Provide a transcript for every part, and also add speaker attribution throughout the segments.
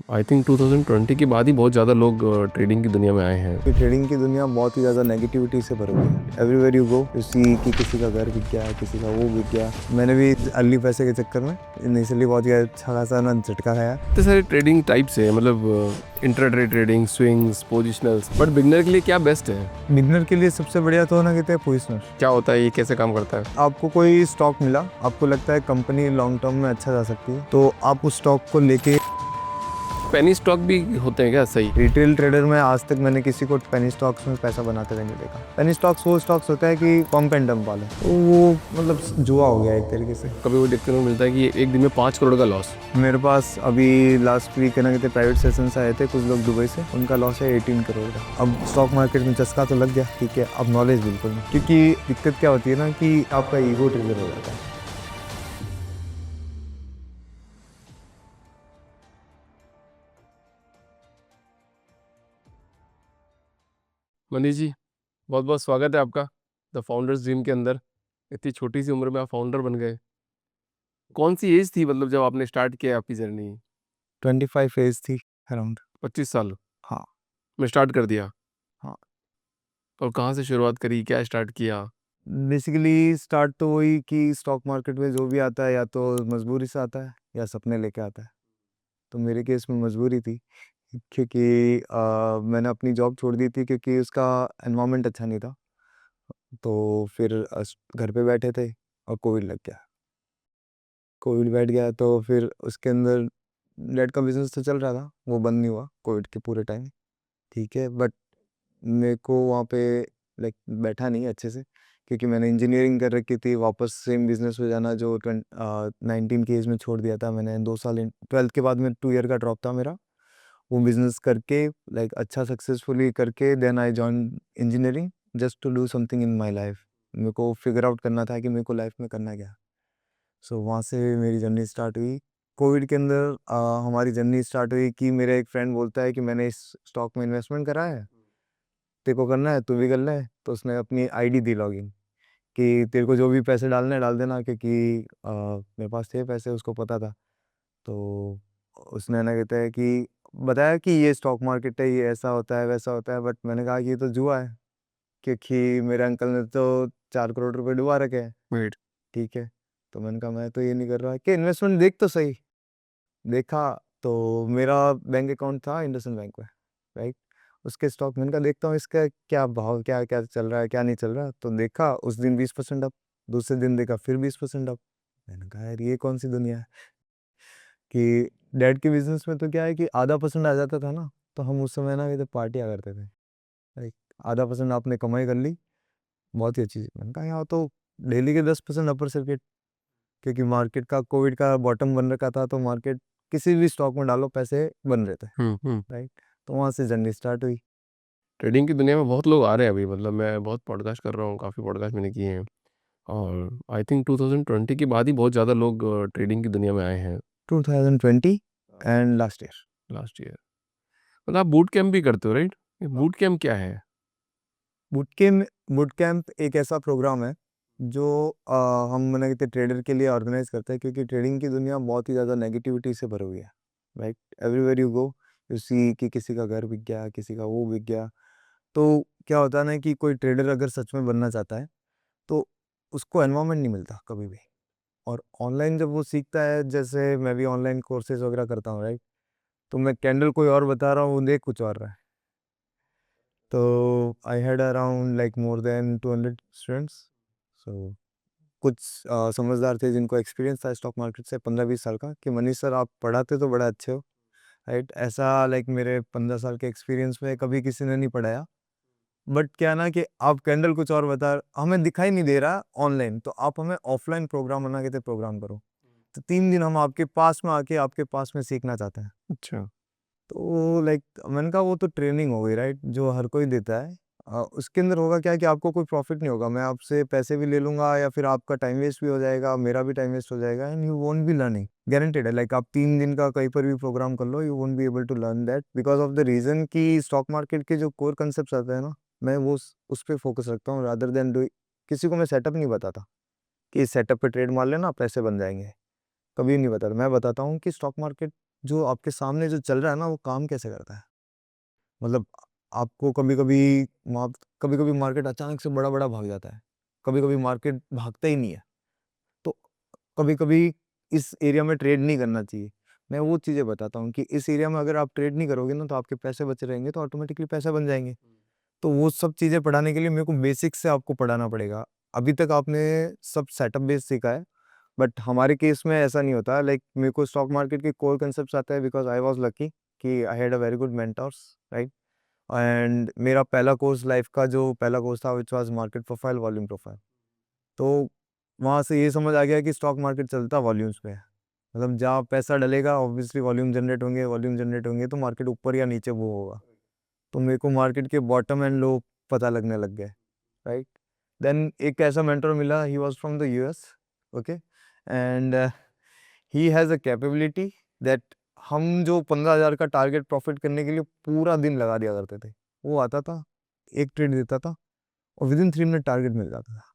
Speaker 1: I think 2020 के बाद ही बहुत ज़्यादा लोग ट्रेडिंग की दुनिया में आए हैं।
Speaker 2: कि ट्रेडिंग की दुनिया बहुत ही ज़्यादा नेगेटिविटी से भरी हुई है। Everywhere you go you see कि किसी का घर बिक गया, किसी का वो बिक गया। मैंने भी अर्ली पैसे के चक्कर में इनिशियली बहुत ही अच्छा खासा ना झटका खाया।
Speaker 1: इतने सारे ट्रेडिंग टाइप्स है, मतलब intraday trading, swings, positionals, but beginner के लिए क्या बेस्ट है?
Speaker 2: बिगनर के लिए सबसे बढ़िया तो ना कहते हैं पोजिशनर।
Speaker 1: क्या होता है, ये कैसे काम करता है?
Speaker 2: आपको कोई स्टॉक मिला, आपको लगता है कंपनी लॉन्ग टर्म में अच्छा जा सकती है, तो आप उस स्टॉक को लेके
Speaker 1: पेनी स्टॉक भी होते हैं क्या? सही।
Speaker 2: रिटेल ट्रेडर में आज तक मैंने किसी को पेनी स्टॉक्स में पैसा बनाते हुए नहीं देखा। पेनी स्टॉक्स वो स्टॉक्स होता है कि पंप एंड डंप वाले, तो वो मतलब जुआ हो गया एक तरीके से।
Speaker 1: कभी वो देखने को मिलता है कि एक दिन में 5 करोड़ का लॉस।
Speaker 2: मेरे पास अभी लास्ट वीक है ना कहते प्राइवेट सेशंस आए थे कुछ लोग दुबई से, उनका लॉस है 18 करोड़ का। अब स्टॉक मार्केट में चस्का तो लग गया, ठीक है, अब नॉलेज बिल्कुल नहीं, क्योंकि दिक्कत क्या होती है ना कि आपका ईगो ट्रिगर हो जाता है।
Speaker 1: मनीष जी, बहुत बहुत स्वागत है आपका द फाउंडर्स ड्रीम के अंदर। इतनी छोटी सी उम्र में आप फाउंडर बन गए। कौन सी एज थी, मतलब जब आपने स्टार्ट किया आपकी जर्नी?
Speaker 2: 25 एज थी अराउंड।
Speaker 1: 25 साल
Speaker 2: हाँ।
Speaker 1: में स्टार्ट कर दिया?
Speaker 2: हाँ,
Speaker 1: और कहाँ से शुरुआत करी, क्या स्टार्ट किया?
Speaker 2: बेसिकली स्टार्ट तो वही कि स्टॉक मार्केट में जो भी आता है या तो मजबूरी से आता है या सपने लेके आता है। तो मेरे केस में मजबूरी थी, क्योंकि मैंने अपनी जॉब छोड़ दी थी क्योंकि उसका एनवायरनमेंट अच्छा नहीं था। तो फिर घर पे बैठे थे और कोविड लग गया। कोविड बैठ गया तो फिर उसके अंदर नेट का बिजनेस तो चल रहा था, वो बंद नहीं हुआ कोविड के पूरे टाइम, ठीक है। बट मेरे को वहाँ पे लाइक बैठा नहीं अच्छे से, क्योंकि मैंने इंजीनियरिंग कर रखी थी। वापस सेम बिजनेस में जाना जो 19 की एज में छोड़ दिया था मैंने। 2 साल 12th के बाद में 2 ईयर का ड्रॉप था मेरा। वो बिजनेस करके लाइक अच्छा सक्सेसफुली करके then I join engineering just to do something in my life. मेरे को फिगर आउट करना था कि मेरे को लाइफ में करना क्या। सो वहाँ से मेरी जर्नी स्टार्ट हुई। कोविड के अंदर हमारी जर्नी स्टार्ट हुई कि मेरा एक फ्रेंड बोलता है कि मैंने इस स्टॉक में इन्वेस्टमेंट करा है, तेरे को करना है, तू भी कर ले। तो उसने अपनी आईडी दी लॉगिन कि तेरे को जो भी पैसे डालने हैं डाल देना, क्योंकि मेरे पास थे पैसे, उसको पता था। तो उसने ना कहता है कि बताया कि ये स्टॉक मार्केट है, ये ऐसा होता है वैसा होता है। बट मैंने कहा कि ये तो जुआ है, क्योंकि मेरे अंकल ने तो 4 करोड़ रुपए डुबा रखे हैं,
Speaker 1: वेट।
Speaker 2: ठीक है। तो मैंने कहा मैं तो ये नहीं कर रहा, कि इन्वेस्टमेंट देख तो सही। देखा तो मेरा बैंक अकाउंट था इंडसइंड बैंक में, राइट। उसके स्टॉक मैंने कहा देखता हूँ इसका क्या भाव, क्या क्या चल रहा है क्या नहीं चल रहा। तो देखा उस दिन 20% अप, दूसरे दिन देखा फिर 20% अप। मैंने कहा यार ये कौन सी दुनिया है। कि डैड के बिजनेस में तो क्या है कि आधा परसेंट आ जाता था ना, तो हम उस समय ना ये तो पार्टियाँ करते थे। लाइक आधा परसेंट आपने कमाई कर ली, बहुत ही अच्छी चीज़। मैंने कहा यहाँ तो डेली के 10% अपर सर्किट, क्योंकि मार्केट का कोविड का बॉटम बन रखा था, तो मार्केट किसी भी स्टॉक में डालो पैसे बन रहे थे,
Speaker 1: हम्म।
Speaker 2: राइट। तो वहाँ से जर्नी स्टार्ट हुई।
Speaker 1: ट्रेडिंग की दुनिया में बहुत लोग आ रहे हैं अभी, मतलब मैं बहुत पॉडकास्ट कर रहा हूँ, काफ़ी पॉडकास्ट मैंने किए हैं। और आई थिंक 2020 के बाद ही बहुत ज़्यादा लोग ट्रेडिंग की दुनिया में आए हैं।
Speaker 2: 2020 and last year.
Speaker 1: Last year. मतलब आप बूट कैंप भी करते हो, राइट? बूट कैंप क्या है?
Speaker 2: बूट कैंप एक ऐसा प्रोग्राम है जो हम मैंने कहते ट्रेडर के लिए ऑर्गेनाइज करते हैं, क्योंकि ट्रेडिंग की दुनिया बहुत ही ज़्यादा नेगेटिविटी से भरी हुई है, right. Everywhere you go you see कि किसी का घर बिक गया, किसी का वो बिक गया। तो क्या होता है ना कि कोई ट्रेडर अगर सच में बनना चाहता है तो उसको एनवायरनमेंट नहीं मिलता कभी भी। और ऑनलाइन जब वो सीखता है, जैसे मैं भी ऑनलाइन कोर्सेज वगैरह करता हूँ, राइट। तो मैं कैंडल कोई और बता रहा हूँ, वो देख कुछ और रहा है। तो I had around like more than 200 students. So कुछ समझदार थे जिनको एक्सपीरियंस था स्टॉक मार्केट से 15-20 साल का, कि मनीष सर आप पढ़ाते तो बड़ा अच्छे हो, राइट। ऐसा लाइक मेरे 15 साल के एक्सपीरियंस में कभी किसी ने नहीं पढ़ाया। बट क्या ना कि आप कैंडल कुछ और बता, हमें दिखाई नहीं दे रहा ऑनलाइन, तो आप हमें ऑफलाइन प्रोग्राम बना के प्रोग्राम करो। तो 3 दिन हम आपके पास में आके आपके पास में सीखना चाहते हैं।
Speaker 1: अच्छा।
Speaker 2: तो लाइक मैंने कहा वो तो ट्रेनिंग हो गई, राइट, जो हर कोई देता है। उसके अंदर होगा क्या कि आपको कोई प्रॉफिट नहीं होगा, मैं आपसे पैसे भी ले लूंगा या फिर आपका टाइम वेस्ट भी हो जाएगा, मेरा भी टाइम वेस्ट हो जाएगा, and you won't be learning guaranteed है। लाइक आप 3 दिन का कहीं पर भी प्रोग्राम कर लो, you won't be able to learn that, because of the reason कि स्टॉक मार्केट के जो कोर कंसेप्ट आते हैं ना, मैं वो उस पर फोकस रखता हूँ रादर देन डू। किसी को मैं सेटअप नहीं बताता कि इस सेटअप पे ट्रेड मार लेना पैसे बन जाएंगे, कभी नहीं बताता। मैं बताता हूँ कि स्टॉक मार्केट जो आपके सामने जो चल रहा है ना, वो काम कैसे करता है। मतलब आपको कभी-कभी मार्केट अचानक से बड़ा-बड़ा भाग जाता है, कभी-कभी मार्केट भागता ही नहीं है। तो कभी-कभी इस एरिया में ट्रेड नहीं करना चाहिए। मैं वो चीज़ें बताता हूँ कि इस एरिया में अगर आप ट्रेड नहीं करोगे ना, तो आपके पैसे बचे रहेंगे, तो ऑटोमेटिकली पैसे बन जाएँगे। तो वो सब चीज़ें पढ़ाने के लिए मेरे को बेसिक से आपको पढ़ाना पड़ेगा। अभी तक आपने सब सेटअप बेस सीखा है, बट हमारे केस में ऐसा नहीं होता। लाइक मेरे को स्टॉक मार्केट के कोर कांसेप्ट्स आते हैं, बिकॉज़ आई वाज़ लकी कि I had a very good mentors, right? And मेरा पहला कोर्स लाइफ का जो पहला कोर्स था, which was market profile, volume profile. तो वहाँ से ये समझ आ गया कि स्टॉक मार्केट चलता वॉल्यूम्स पे है। मतलब जहाँ पैसा डलेगा, ऑब्वियसली वॉल्यूम जनरेट होंगे, तो मार्केट ऊपर या नीचे मूव होगा। तो मेरे को मार्केट के बॉटम एंड लो पता लगने लग गए, राइट? देन एक ऐसा मेंटर मिला, he was from the US, okay? And he has a capability that हम जो 15,000 का टारगेट प्रॉफिट करने के लिए पूरा दिन लगा दिया करते थे। वो आता था, एक ट्रेड देता था और विदिन 3 मिनट टारगेट मिल जाता था।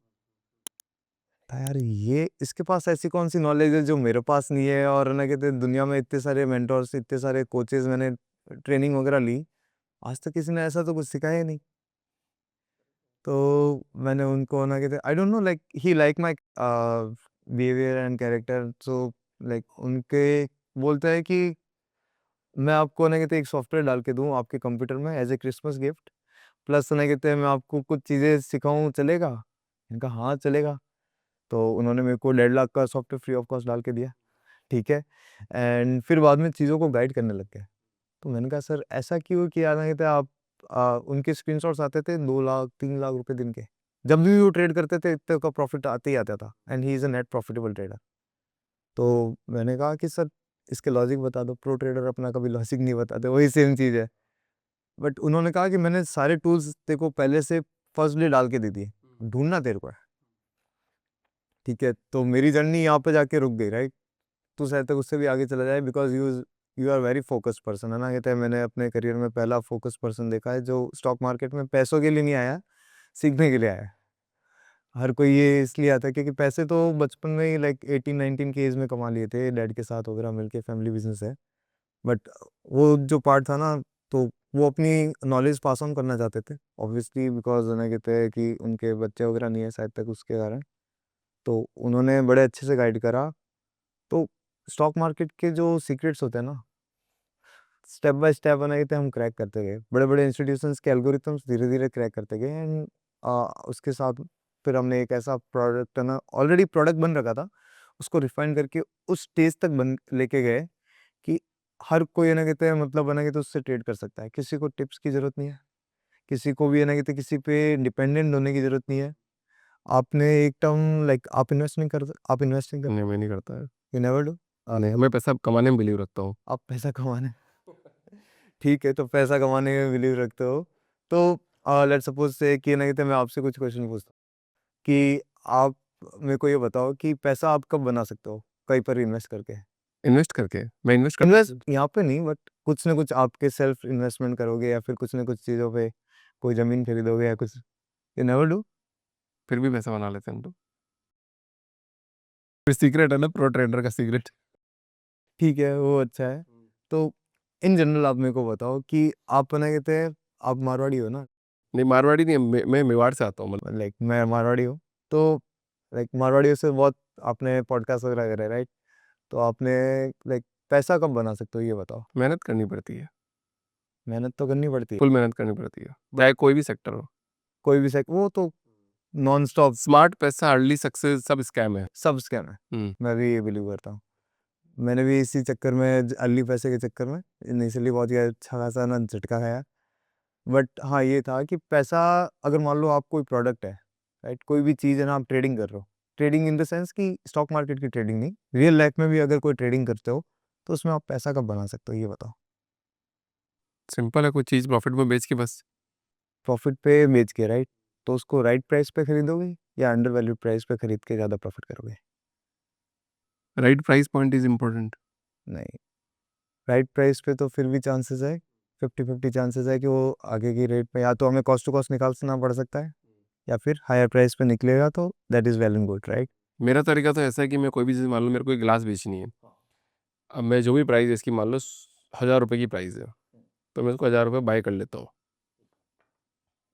Speaker 2: यार ये इसके पास ऐसी कौन-सी नॉलेज है जो मेरे पास नहीं है, और ना कहते हैं दुनिया में इतने सारे मेंटर्स, इतने सारे कोचेज़ मैंने ट्रेनिंग वगैरह ली, आज तक किसी ने ऐसा तो कुछ सिखाया ही नहीं। तो मैंने उनको ना कहते I don't know, like he like my behaviour and character, so like उनके बोलते हैं कि मैं आपको ना कहते एक सॉफ्टवेयर डाल के दूँ आपके कंप्यूटर में as a Christmas gift, plus ना कहते हैं मैं आपको कुछ चीज़ें सिखाऊँ, चलेगा? मैंने कहा हाँ, चलेगा। तो उन्होंने मेरे को 1.5 लाख का सॉफ्टवेयर फ्री ऑफ कॉस्ट डाल के दिया, ठीक है? एंड फिर बाद में चीज़ों को गाइड करने लग गए। तो मैंने कहा सर ऐसा क्यों किया, ना कहते आप उनके स्क्रीनशॉट्स आते थे 2 लाख 3 लाख रुपए दिन के। जब भी वो ट्रेड करते थे इतने का प्रॉफिट आते ही आता था, and he is a net profitable trader. तो मैंने कहा कि सर इसके लॉजिक बता दो, प्रो ट्रेडर अपना कभी लॉजिक नहीं बताते, वही सेम चीज़ है। बट उन्होंने कहा कि मैंने सारे टूल्स तेरे को पहले से फर्स्ट डे डाल के दे दिए, ढूँढना तेरे को है, ठीक है? तो मेरी जर्नी यहाँ पे जाके रुक गई, राइट? तू शायद तक उससे भी आगे चला जाए, because you are very focused person, है ना? कहते हैं मैंने अपने करियर में पहला फोकस्ड पर्सन देखा है जो स्टॉक मार्केट में पैसों के लिए नहीं आया, सीखने के लिए आया है। हर कोई ये इसलिए आता है क्योंकि पैसे तो बचपन में ही लाइक 18-19 की एज में कमा लिए थे डैड के साथ वगैरह मिलके, फैमिली बिज़नेस है। बट वो जो पार्ट था ना, तो वो अपनी नॉलेज पास ऑन करना चाहते थे। ऑब्वियसली बिकॉज़ उन्हें कहते हैं कि उनके बच्चे वगैरह नहीं है शायद तक उसके कारण। तो उन्होंने बड़े अच्छे से गाइड करा। तो स्टॉक मार्केट के जो सीक्रेट्स होते हैं ना, स्टेप बाय स्टेप बनाए थे, हम क्रैक करते गए। बड़े-बड़े इंस्टीट्यूशंस के एल्गोरिथम्स धीरे-धीरे क्रैक करते गए, एंड उसके साथ फिर हमने एक ऐसा प्रोडक्ट है ना, ऑलरेडी प्रोडक्ट बन रखा था, उसको रिफाइन करके उस स्टेज तक बन लेके गए कि हर कोई है ना कहते हैं मतलब है ना कहते उससे ट्रेड कर सकता है। किसी को टिप्स की ज़रूरत नहीं है, किसी को भी है ना कहते किसी पे डिपेंडेंट होने की ज़रूरत नहीं है। आपने एक टर्म लाइक आप इन्वेस्ट नहीं कर,
Speaker 1: नहीं, मैं नहीं करता है।
Speaker 2: You never do?
Speaker 1: नहीं, मैं पैसा कमाने में बिलीव रखता हूँ।
Speaker 2: आप पैसा कमाने ठीक है, तो पैसा कमाने में बिलीव रखते हो, तो लेट्स सपोज़ से कि ना कहते मैं आपसे कुछ क्वेश्चन पूछता हूँ कि आप मेरे को ये बताओ कि पैसा आप कब बना सकते हो? कहीं पर इन्वेस्ट करके?
Speaker 1: इन्वेस्ट करके? मैं इन्वेस्ट करता
Speaker 2: इन्वेस्ट
Speaker 1: हूँ।
Speaker 2: यहाँ पे नहीं, बट कुछ ना कुछ आपके सेल्फ इन्वेस्टमेंट करोगे, या फिर कुछ ना कुछ चीज़ों पे कोई ज़मीन खरीदोगे या कुछ, यू नेवर डू?
Speaker 1: फिर भी पैसा बना लेते हैं हम तो। फिर सीक्रेट है ना प्रो ट्रेडर का सीक्रेट।
Speaker 2: ठीक है, वो अच्छा है। तो इन जनरल आप मेरे को बताओ कि आप ना कहते हैं आप मारवाड़ी हो ना?
Speaker 1: नहीं, मारवाड़ी नहीं, मैं मेवाड़ से आता हूँ मतलब।
Speaker 2: लाइक मैं मारवाड़ी हूँ, तो लाइक मारवाड़ियों से बहुत आपने पॉडकास्ट वगैरह करे, राइट? तो आपने लाइक पैसा कब बना सकते हो ये बताओ?
Speaker 1: मेहनत करनी पड़ती है,
Speaker 2: मेहनत तो करनी पड़ती है।
Speaker 1: फुल मेहनत करनी पड़ती है, चाहे कोई भी सेक्टर हो।
Speaker 2: कोई भी वो तो नॉन स्टॉप
Speaker 1: स्मार्ट पैसा, अर्ली सक्सेस सब स्कैम है।
Speaker 2: सब स्कैम है।
Speaker 1: हुँ।
Speaker 2: मैं भी ये बिलीव करता हूँ। मैंने भी इसी चक्कर में अर्ली पैसे के चक्कर में इनिशियली बहुत ही अच्छा खासा ना झटका खाया। बट हाँ, ये था कि पैसा, अगर मान लो आप कोई प्रोडक्ट है, राइट? कोई भी चीज़ है ना, आप ट्रेडिंग कर रहे हो। ट्रेडिंग इन द सेंस कि स्टॉक मार्केट की ट्रेडिंग नहीं, रियल लाइफ में भी अगर कोई ट्रेडिंग करते हो, तो उसमें आप पैसा कब बना सकते हो ये बताओ?
Speaker 1: सिंपल है, कोई चीज़ प्रॉफिट में बेच के बस।
Speaker 2: प्रॉफिट पे बेच के, राइट? तो उसको राइट प्राइस पे खरीदोगे या अंडर वैल्यूड प्राइस पे खरीद के ज़्यादा प्रॉफिट करोगे?
Speaker 1: Right price point is important.
Speaker 2: नहीं, राइट प्राइस पे तो फिर भी चांसेस है, 50-50 चांसेस है कि वो आगे की रेट पे या तो हमें कॉस्ट टू कॉस्ट निकालना पड़ सकता है, या फिर हायर प्राइस पे निकलेगा, तो that is well and good, right?
Speaker 1: मेरा तरीका तो ऐसा है कि मैं कोई भी चीज़, मान लो मेरे को एक ग्लास बेचनी है, अब मैं जो भी प्राइस है इसकी मान लो 1000 रुपये की प्राइस है, तो मैं इसको 1000 रुपये बाय कर लेता हूँ।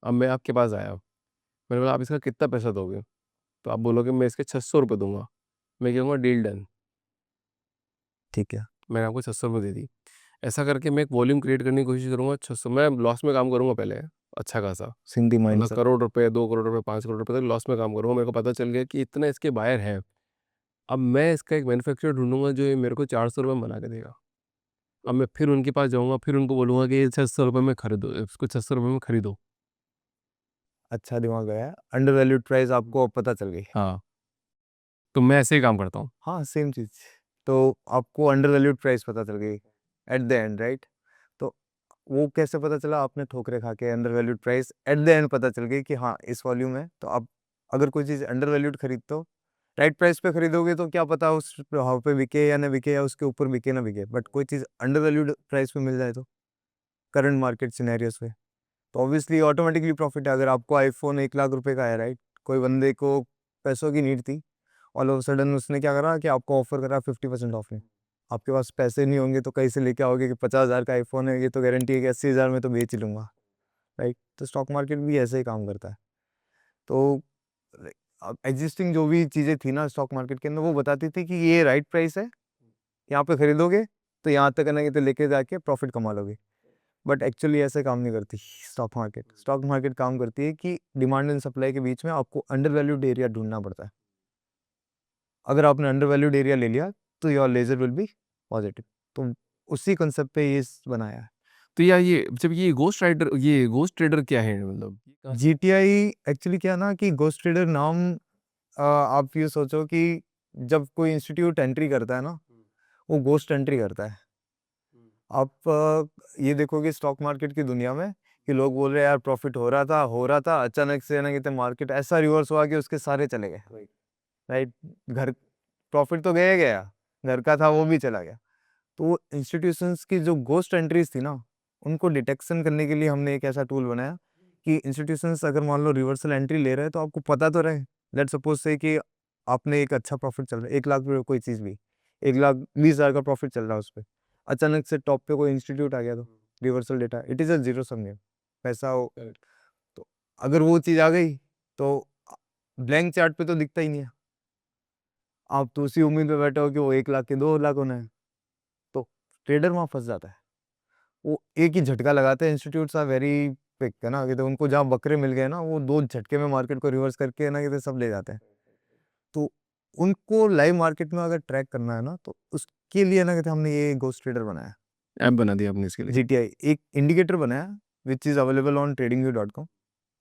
Speaker 1: अब मैं आपके पास आया, मैंने बोला आप इसका कितना पैसा दोगे? तो आप बोलोगे मैं इसके 600 रुपये दूंगा, मैं कहूँगा डील डन,
Speaker 2: ठीक है।
Speaker 1: मैंने आपको 600 रुपये दे दी। ऐसा करके मैं एक वॉल्यूम क्रिएट करने की कोशिश करूँगा, 600 मैं लॉस में काम करूँगा पहले, अच्छा खासा,
Speaker 2: सिंधी माइंड
Speaker 1: मतलब
Speaker 2: सर।
Speaker 1: करोड़ रुपए, 2 करोड़ रुपए, 5 करोड़ रुपए तक लॉस में काम करूँगा। मेरे को पता चल गया कि इतना इसके बायर हैं। अब मैं इसका एक मैन्युफैक्चरर ढूँढूँगा जो ये मेरे को 400 रुपये में बना के देगा। अब मैं फिर उनके पास जाऊँगा, फिर उनको बोलूँगा कि ये 600 रुपये में खरीदो, इसको 600 रुपये में खरीदो।
Speaker 2: अच्छा दिमाग लगाया, अंडर वैल्यूड प्राइस आपको अब पता चल गई।
Speaker 1: हाँ, तो मैं ऐसे ही काम करता हूँ।
Speaker 2: हाँ, सेम चीज़। तो आपको अंडर वैल्यूड प्राइस पता चल गई एट द एंड, राइट? तो वो कैसे पता चला? आपने ठोकरे खा के under valued price at the end पता चल गई कि हाँ, इस वॉल्यूम है। तो आप अगर कोई चीज़ अंडर वैल्यूड खरीदते हो, राइट प्राइस पे खरीदोगे तो क्या पता उस भाव पे बिके या ना बिके, या उसके ऊपर बिके ना बिके। बट कोई चीज़ अंडर वैल्यूड प्राइस पे मिल जाए तो करंट मार्केट सिनेरियोस में, तो ऑब्वियसली ऑटोमेटिकली प्रॉफिट है। अगर आपको आईफोन 1 लाख रुपए का है, राइट, कोई बंदे को पैसों की नीड थी, ऑल ऑफ सडन उसने क्या करा कि आपको ऑफर करा 50% ऑफ में। आपके पास पैसे नहीं होंगे तो कहीं से लेके आओगे कि 50,000 का आईफोन है, ये तो गारंटी है कि 80,000 में तो बेच ही लूंगा, राइट? तो स्टॉक मार्केट भी ऐसे ही काम करता है। तो एग्जिस्टिंग जो भी चीज़ें थी ना स्टॉक मार्केट के अंदर, वो बताती थी कि ये राइट प्राइस है, यहाँ पे खरीदोगे तो यहाँ तक है तो लेके जाके प्रॉफिट कमा लोगे। बट एक्चुअली ऐसे काम नहीं करती स्टॉक मार्केट। स्टॉक मार्केट काम करती है कि डिमांड एंड सप्लाई के बीच में आपको अंडर वैल्यूड एरिया ढूंढना पड़ता है। अगर आपने अंडर वैल्यूड एरिया ले लिया तो your ledger will be positive. तो उसी कंसेप्ट पे ये बनाया है।
Speaker 1: तो यार ये जब ये घोस्ट ट्रेडर क्या है मतलब?
Speaker 2: जीटीआई एक्चुअली क्या ना कि घोस्ट ट्रेडर नाम, आप ये सोचो कि जब कोई इंस्टीट्यूट एंट्री करता है ना, वो घोस्ट एंट्री करता है। आप ये देखोगे स्टॉक मार्केट की दुनिया में कि लोग बोल रहे हैं यार प्रॉफिट हो रहा था, अचानक से ना कहते मार्केट ऐसा रिवर्स हुआ कि उसके सारे चले गए, राइट? घर प्रॉफिट तो गया गया, घर का था वो भी चला गया। तो इंस्टीट्यूशंस की जो घोस्ट एंट्रीज थी ना, उनको डिटेक्शन करने के लिए हमने एक ऐसा टूल बनाया कि इंस्टीट्यूशंस अगर मान लो रिवर्सल एंट्री ले रहे हैं तो आपको पता तो रहे। लेट्स सपोज से कि आपने एक अच्छा प्रॉफिट चल रहा है, 1 लाख रुपये कोई चीज़ भी, 1,20,000 का प्रॉफिट चल रहा है उस पर, अचानक से टॉप पे कोई इंस्टीट्यूट आ गया तो reversal data, it is a zero sum game. पैसा हो तो अगर वो चीज़ आ गई तो ब्लैंक चार्ट पे तो दिखता ही नहीं है। आप तो उसी उम्मीद में बैठे हो कि वो 1 लाख के 2 लाख होना है, तो ट्रेडर वहाँ फंस जाता है। वो एक ही झटका लगाते हैं, इंस्टीट्यूट्स आर वेरी क्विक है ना, कहते उनको जहाँ बकरे मिल गए ना, वो 2 झटके में मार्केट को रिवर्स करके है ना कहते सब ले जाते हैं। तो उनको लाइव मार्केट में अगर ट्रैक करना है ना, तो उसके लिए ना कहते हमने ये घोस्ट ट्रेडर बनाया,
Speaker 1: ऐप बना दिया आपने इसके लिए?
Speaker 2: जीटीआई एक इंडिकेटर बनाया which is available on tradingview.com।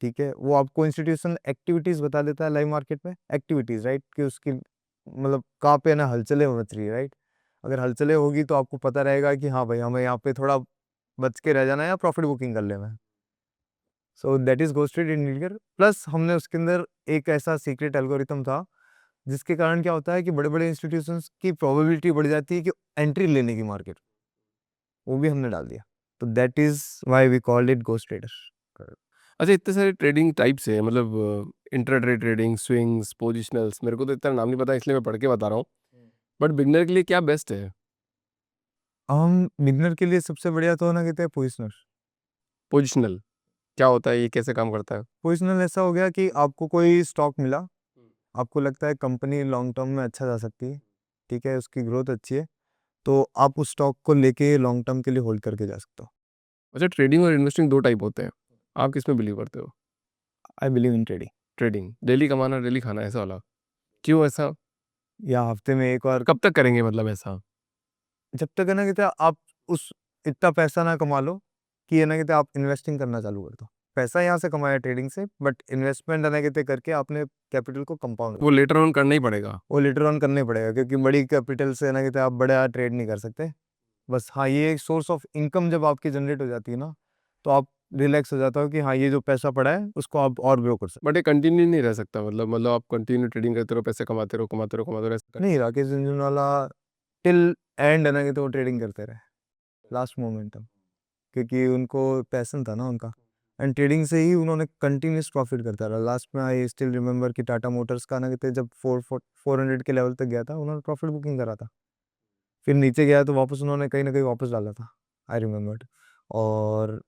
Speaker 2: ठीक है, वो आपको इंस्टीट्यूशनल एक्टिविटीज़ बता देता है लाइव मार्केट में, एक्टिविटीज़, राइट, कि उसकी मतलब कहाँ पे ना हलचलें हो रही है, राइट? अगर हलचलें होगी तो आपको पता रहेगा कि हाँ भाई हमें यहाँ पे थोड़ा बच के रह जाना है या प्रॉफिट बुकिंग कर लेना है। So that is ghosted indicator. Plus हमने उसके अंदर एक ऐसा सीक्रेट एल्गोरिथम था जिसके कारण क्या होता है कि बड़े बड़े इंस्टीट्यूशंस की प्रोबेबिलिटी बढ़ जाती है कि एंट्री लेने की मार्केट, वो भी हमने डाल दिया। तो that is why we called it ghost trader.
Speaker 1: अच्छा, इतने सारे ट्रेडिंग टाइप्स है, मतलब इंट्राडे ट्रेडिंग, स्विंग्स, पोजिशनल्स, मेरे को तो इतना नाम नहीं पता इसलिए मैं पढ़ के बता रहा हूँ। बट बिगनर के लिए क्या बेस्ट है?
Speaker 2: हम बिगनर के लिए सबसे बढ़िया तो ना कहते हैं पोजिशनर।
Speaker 1: पोजिशनल क्या होता है, ये कैसे काम करता है?
Speaker 2: पोजिशनल ऐसा हो गया कि आपको कोई स्टॉक मिला, आपको लगता है कंपनी लॉन्ग टर्म में अच्छा जा सकती है, ठीक है, उसकी ग्रोथ अच्छी है, तो आप उस स्टॉक को लेके लॉन्ग टर्म के लिए होल्ड करके जा सकते हो।
Speaker 1: अच्छा, ट्रेडिंग और इन्वेस्टिंग 2 टाइप होते हैं, आप किस में बिलीव करते हो?
Speaker 2: I believe in trading.
Speaker 1: Trading, daily कमाना, डेली खाना, ऐसा वाला? क्यों ऐसा?
Speaker 2: या हफ्ते में एक बार,
Speaker 1: कब तक करेंगे मतलब ऐसा?
Speaker 2: जब तक है ना कहते हैं आप उस इतना पैसा ना कमा लो कि है ना कहते हैं आप इन्वेस्टिंग करना चालू कर दो। पैसा यहाँ से कमाया ट्रेडिंग से, बट इन्वेस्टमेंट है ना कहते हैं करके आपने कैपिटल को कंपाउंड,
Speaker 1: वो लेटर ऑन करना ही पड़ेगा।
Speaker 2: वो लेटर ऑन करने पड़ेगा, क्योंकि बड़ी कैपिटल से है ना कहते हैं आप बड़ा ट्रेड नहीं कर सकते। बस हाँ, ये एक सोर्स ऑफ इनकम जब आपकी जनरेट हो जाती है ना, तो आप रिलैक्स हो जाता हो कि हाँ ये जो पैसा पड़ा है उसको आप और ग्रो कर सकते
Speaker 1: बट ये कंटिन्यू नहीं रह सकता, मतलब आप कंटिन्यू ट्रेडिंग करते रहो, पैसे कमाते रहो, कमाते रहो, कमाते रहो, ऐसा
Speaker 2: हो। नहीं, राकेश झुंझुनवाला टिल एंड है ना कहते वो ट्रेडिंग करते रहे, लास्ट मोमेंट तक, क्योंकि उनको पैशन था ना उनका, एंड ट्रेडिंग से ही उन्होंने कंटिन्यूस प्रॉफिट करता रहा। लास्ट में आई स्टिल रिमेंबर कि टाटा मोटर्स का ना कहते जब 400 के लेवल तक गया था, उन्होंने प्रॉफिट बुकिंग करा था फिर नीचे गया तो वापस उन्होंने कहीं ना कहीं वापस डाला था, आई रिमेम्बर्ड। और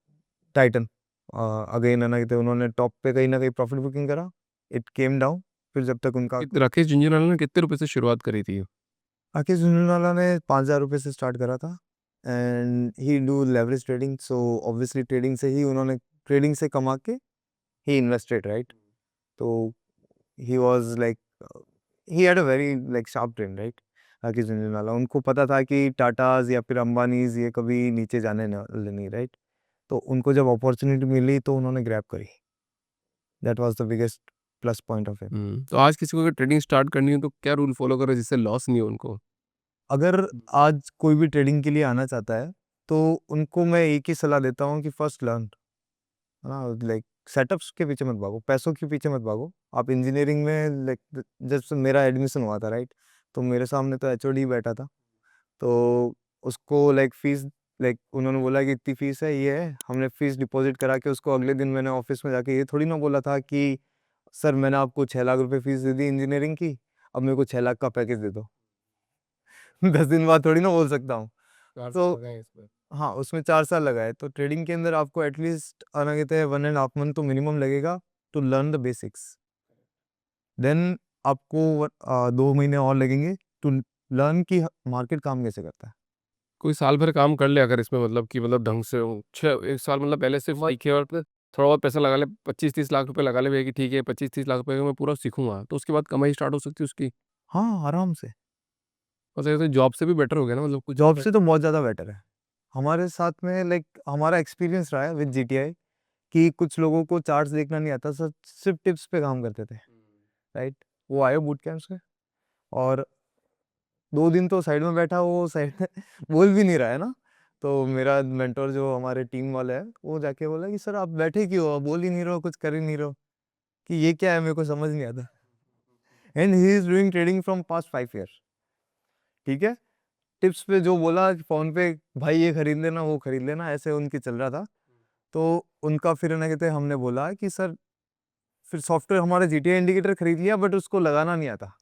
Speaker 2: टाइटन अगेन है ना, कहते उन्होंने टॉप पे कहीं ना कहीं प्रॉफिट बुकिंग करा, इट केम डाउन, फिर जब तक उनका
Speaker 1: राकेश झुंझुनवाला ने कितने रुपए से शुरुआत करी थी?
Speaker 2: राकेश झुनझुनवाला ने 5,000 रुपये से स्टार्ट करा था। And he do leverage trading, so obviously trading से ही उन्होंने, ट्रेडिंग से कमा के ही इन्वेस्टेड, राइट। तो he was like, he had a very like sharp brain, right. Rakesh Jhunjhunwala, उनको पता था कि टाटाज या फिर अंबानीज ये कभी नीचे जाने वाले नहीं, राइट। तो उनको जब अपॉर्चुनिटी मिली तो उन्होंने ग्रैब करी, that was the biggest plus point of him.
Speaker 1: तो आज किसी को अगर ट्रेडिंग स्टार्ट करनी हो तो क्या रूल फॉलो करो जिससे लॉस नहीं हो उनको?
Speaker 2: अगर आज कोई भी ट्रेडिंग के लिए आना चाहता है तो उनको मैं एक ही सलाह देता हूँ कि फर्स्ट लर्न, है ना, लाइक सेटअप्स के पीछे मत भागो, पैसों के पीछे मत भागो। आप इंजीनियरिंग में लाइक, जब से मेरा एडमिशन हुआ था, राइट, तो मेरे सामने तो एचओडी बैठा था। तो उसको लाइक फीस, लाइक उन्होंने बोला कि इतनी फीस है, ये है, हमने फीस डिपॉजिट करा के उसको अगले दिन मैंने ऑफिस में जाके ये थोड़ी ना बोला था कि सर मैंने आपको 6 लाख रुपए फीस दे दी इंजीनियरिंग की, अब मेरे को 6 लाख का पैकेज दे दो। 10 दिन बाद थोड़ी ना बोल सकता हूँ।
Speaker 1: 4 साल
Speaker 2: तो
Speaker 1: लगाए इस पर।
Speaker 2: हाँ, उसमें 4 साल लगाए। तो ट्रेडिंग के अंदर आपको एटलीस्ट आना कहते हैं 1.5 मंथ तो मिनिमम लगेगा to learn the basics. Then आपको 2 महीने और लगेंगे टू लर्न कि मार्केट काम कैसे करता है।
Speaker 1: कोई साल भर काम कर ले अगर इसमें, मतलब कि मतलब ढंग से हो, 1 साल मतलब पहले सिर्फ सीखे और फिर थोड़ा बहुत पैसा लगा ले, 25-30 लाख रुपए लगा ले भैया कि ठीक है 25-30 लाख रुपए का मैं पूरा सीखूंगा, तो उसके बाद कमाई स्टार्ट हो सकती है उसकी।
Speaker 2: हाँ, आराम से।
Speaker 1: और तो जॉब से भी बेटर हो गया ना, मतलब कुछ
Speaker 2: जॉब से तो बहुत ज़्यादा बेटर है। हमारे साथ में लाइक हमारा एक्सपीरियंस रहा है विद जीटीआई कि कुछ लोगों को चार्ट्स देखना नहीं आता, सर सिर्फ टिप्स पे काम करते थे, राइट। वो आए बूट कैंप से, और 2 दिन तो साइड में बैठा, वो साइड में बोल भी नहीं रहा है ना। तो मेरा मेंटोर जो हमारे टीम वाला है, वो जाके बोला कि सर आप बैठे क्यों हो, आप बोल ही नहीं रहे हो, कुछ कर ही नहीं रहे हो, कि ये क्या है, मेरे को समझ नहीं आता। And he is doing trading from past 5 year, ठीक है। टिप्स पे जो बोला फोन पे, भाई ये खरीद लेना, वो खरीद लेना, ऐसे उनकी चल रहा था। तो उनका फिर ना कहते हमने बोला कि सर, फिर सॉफ्टवेयर हमारा जीटीए इंडिकेटर खरीद लिया, बट उसको लगाना नहीं आता,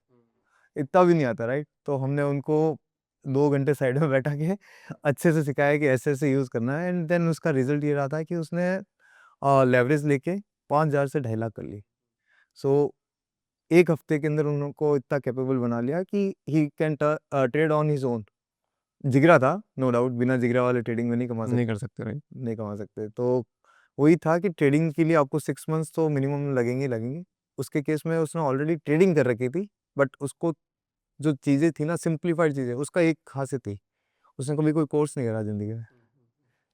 Speaker 2: इतना भी नहीं आता, राइट। तो हमने उनको 2 घंटे साइड में बैठा के अच्छे से सिखाया कि ऐसे ऐसे यूज़ करना है। एंड देन उसका रिजल्ट ये रहा था कि उसने लेवरेज लेके 5,000 से 2.5 लाख कर ली। सो एक हफ्ते के अंदर उनको इतना कैपेबल बना लिया कि he can trade on his own. जिगरा था, नो डाउट, बिना जिगरा वाले ट्रेडिंग में नहीं कमा
Speaker 1: नहीं
Speaker 2: सकते,
Speaker 1: कर सकते राइट।
Speaker 2: नहीं कमा सकते। तो वही था कि ट्रेडिंग के लिए आपको 6 मंथ्स तो मिनिमम लगेंगे ही लगेंगे। उसके केस में उसने ऑलरेडी ट्रेडिंग कर रखी थी, बट उसको जो चीज़ें थी ना, सिंप्लीफाइड चीज़ें, उसका एक खासियत थी, उसने कभी कोई कोर्स नहीं करा ज़िंदगी में।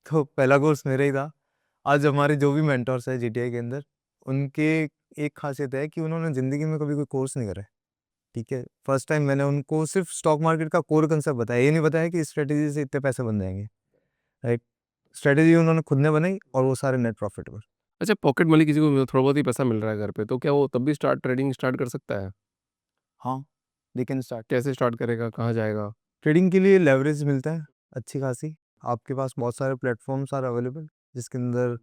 Speaker 2: तो पहला कोर्स मेरा ही था। आज हमारे जो भी मेंटर्स हैं जीटीआई के अंदर, उनके एक खासियत है कि उन्होंने ज़िंदगी में कभी कोई कोर्स नहीं करा है, ठीक है। फर्स्ट टाइम मैंने उनको सिर्फ स्टॉक मार्केट का कोर कंसेप्ट बताया, ये नहीं बताया कि इस स्ट्रेटेजी से इतने पैसे बन जाएंगे, राइट। स्ट्रेटेजी उन्होंने खुद ने बनाई और वो सारे नेट प्रॉफिट पर।
Speaker 1: अच्छा, पॉकेट मनी किसी को थोड़ा बहुत ही पैसा मिल रहा है घर पे, तो क्या वो तब भी ट्रेडिंग स्टार्ट कर सकता है?
Speaker 2: हाँ, दे कैन स्टार्ट।
Speaker 1: कैसे स्टार्ट करेगा, कहाँ जाएगा?
Speaker 2: ट्रेडिंग के लिए लेवरेज मिलता है अच्छी खासी, आपके पास बहुत सारे प्लेटफॉर्म्स आर अवेलेबल, जिसके अंदर,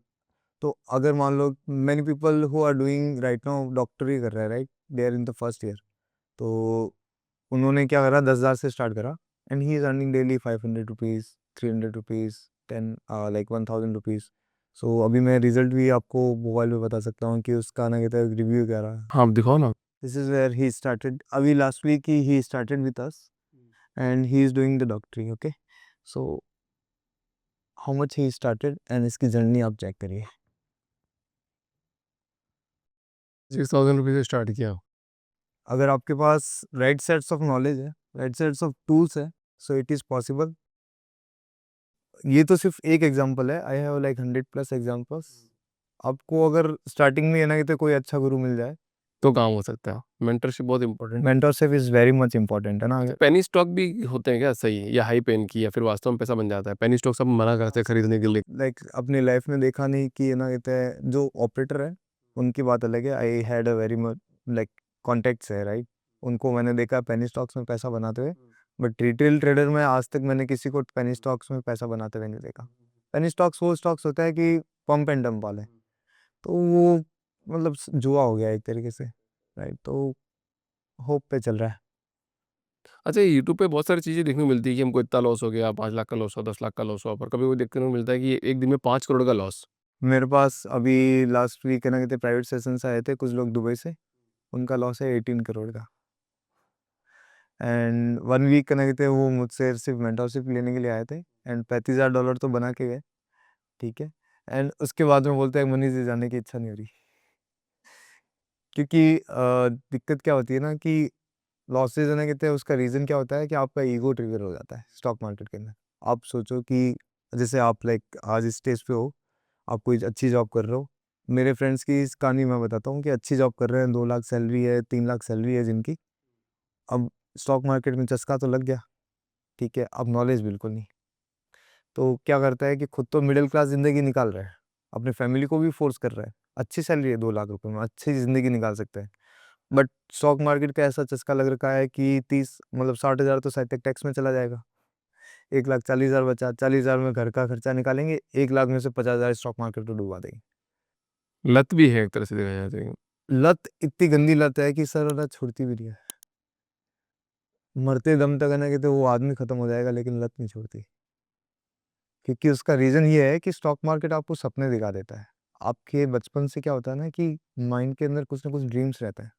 Speaker 2: तो अगर मान लो many people who are doing right now डॉक्टरी कर रहे हैं, right, they are in the first year. तो उन्होंने क्या करा, 10,000 से स्टार्ट करा, and he is earning daily 500 rupees, 300 rupees, 10 like 1,000 rupees. So अभी मैं रिजल्ट भी आपको मोबाइल पे बता सकता हूँ कि उसका ना कहता है रिव्यू क्या रहा।
Speaker 1: हाँ, आप दिखाओ ना।
Speaker 2: This is where he started, अभी last week he started with us, and he is doing the डॉक्टरी, okay. So how much he started, and इसकी जर्नी आप चेक करिए।
Speaker 1: 6,000 रुपये से स्टार्ट किया।
Speaker 2: अगर आपके पास राइट सेट्स ऑफ नॉलेज है, राइट सेट्स ऑफ टूल्स है, सो इट इज़ पॉसिबल। ये तो सिर्फ एक एग्जांपल है, आई हैव लाइक 100+ एग्जांपल्स। आपको अगर स्टार्टिंग में ये ना कि कोई अच्छा गुरु मिल जाए,
Speaker 1: तो काम हो सकता है। मेंटरशिप बहुत important.
Speaker 2: Mentorship is very much important, है ना।
Speaker 1: पेनी स्टॉक भी होते हैं क्या सही, या हाई पेन की, या फिर वास्तव में पैसा बन जाता है? पेनी स्टॉक सब मना करते हैं खरीदने के लिए।
Speaker 2: लाइक अपनी लाइफ में देखा नहीं कि ये ना कहते हैं, जो ऑपरेटर है उनकी बात अलग है, I had a very much like contacts है, राइट। उनको मैंने देखा पेनी स्टॉक्स में पैसा बनाते हुए, बट रिटेल ट्रेडर में आज तक मैंने किसी को पेनी स्टॉक्स में पैसा बनाते हुए नहीं देखा। पेनी स्टॉक्स वो स्टॉक्स होता है कि पंप एंड डंप वाले, तो वो मतलब जुआ हो गया एक तरीके से, राइट। तो होप पे चल रहा है।
Speaker 1: अच्छा, यूट्यूब पे बहुत सारी चीज़ें देखने को मिलती है कि हमको इतना लॉस हो गया, 5 लाख का लॉस हुआ, 10 लाख का लॉस हुआ, पर कभी वो देखने को मिलता है कि एक दिन में 5 करोड़ का लॉस।
Speaker 2: मेरे पास अभी लास्ट वीक है ना, कहते प्राइवेट सेशंस आए थे कुछ लोग दुबई से, उनका लॉस है 18 करोड़ का। एंड 1 वीक का ना कहते वो मुझसे सिर्फ मेंटरशिप लेने के लिए आए थे, एंड $35,000 तो बना के गए, ठीक है। एंड उसके बाद में बोलते हैं मनी से जाने की इच्छा नहीं हो रही, क्योंकि दिक्कत क्या होती है ना कि लॉसेज है ना कहते हैं, उसका रीज़न क्या होता है कि आपका ईगो ट्रिगर हो जाता है स्टॉक मार्केट के अंदर। आप सोचो कि जैसे आप लाइक आज इस स्टेज पे हो, आप कोई अच्छी जॉब कर रहे हो। मेरे फ्रेंड्स की इस कहानी मैं बताता हूँ कि अच्छी जॉब कर रहे हैं, 2 लाख सैलरी है, 3 लाख सैलरी है जिनकी। अब स्टॉक मार्केट में चस्का तो लग गया, ठीक है, अब नॉलेज बिल्कुल नहीं। तो क्या करता है कि खुद तो मिडिल क्लास ज़िंदगी निकाल रहा है, अपनी फैमिली को भी फोर्स कर रहा है। अच्छी सैलरी है, 2 लाख रुपए में अच्छी ज़िंदगी निकाल सकते हैं। बट स्टॉक मार्केट का ऐसा चस्का लग रखा है कि 30 मतलब 60,000 तो शायद तक टैक्स में चला जाएगा। 1,40,000 बचा, 40,000 में घर का खर्चा निकालेंगे, 1 लाख में से 50,000 स्टॉक मार्केट को डुबा देंगे।
Speaker 1: लत भी है एक तरह से देखा जाए तो ये।
Speaker 2: लत इतनी गंदी लत है कि सर लत छूटती भी नहीं है। मरते दम तक है ना कहते वो आदमी खत्म हो जाएगा, लेकिन लत नहीं छोड़ती। क्योंकि उसका रीज़न ये है कि स्टॉक मार्केट आपको सपने दिखा देता है। आपके बचपन से क्या होता है ना कि माइंड के अंदर कुछ ना कुछ ड्रीम्स रहते हैं,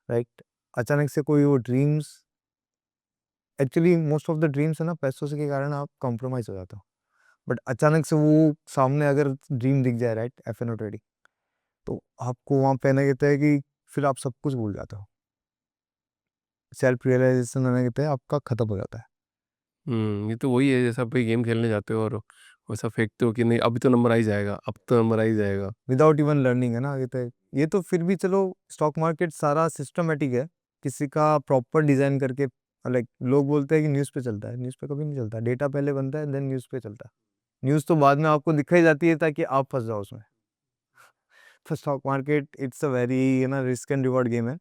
Speaker 2: राइट? अचानक से कोई वो dreams, actually most of the dreams है ना पैसों से के कारण आप कॉम्प्रोमाइज हो जाते हो। बट अचानक से वो सामने अगर ड्रीम दिख जाए, राइट, एफ एन ट्रेडिंग, तो आपको वहाँ पे कहना कहता है कि फिर आप सब कुछ भूल जाते हो। सेल्फ रियलाइजेशन कहना कहता है आपका खत्म हो जाता है।
Speaker 1: ये तो वही है जैसे आप कोई गेम खेलने जाते हो और वैसा फेंकते हो कि नहीं अभी तो नंबर आ ही जाएगा, अब तो नंबर आ ही जाएगा।
Speaker 2: विदाउट इवन लर्निंग है ना कहते हैं। ये तो फिर भी चलो, स्टॉक मार्केट सारा सिस्टमेटिक है, किसी का प्रॉपर डिजाइन करके। लाइक लोग बोलते हैं कि न्यूज़ पे चलता है, न्यूज़ पे कभी नहीं चलता। डेटा पहले बनता है, देन न्यूज़ पे चलता है। न्यूज़ तो बाद में आपको दिखाई जाती है ताकि आप फंस जाओ उसमें। तो stock market it's a very risk and reward game है।